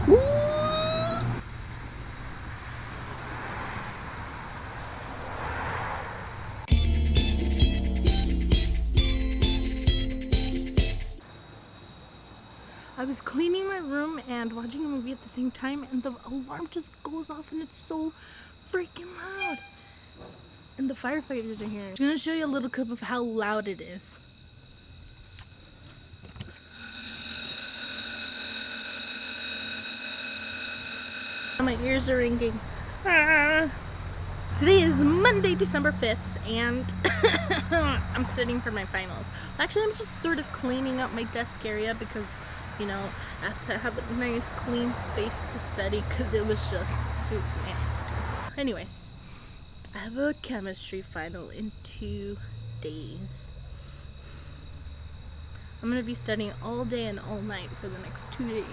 I was cleaning my room and watching a movie at the same time, and the alarm just goes off and it's so freaking loud. And the firefighters are here. I'm gonna show you a little clip of how loud it is. My ears are ringing. Ah. Today is Monday, December 5th, and I'm studying for my finals. Actually, I'm just sort of cleaning up my desk area because, you know, I have to have a nice clean space to study because it was nasty. Anyways, I have a chemistry final in 2 days. I'm going to be studying all day and all night for the next 2 days.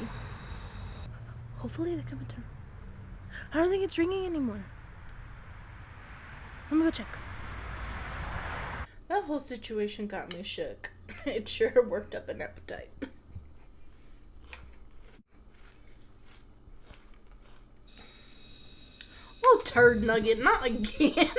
Hopefully they come and turn. I don't think it's ringing anymore. I'm gonna go check. That whole situation got me shook. It sure worked up an appetite. Oh, turd nugget, not again.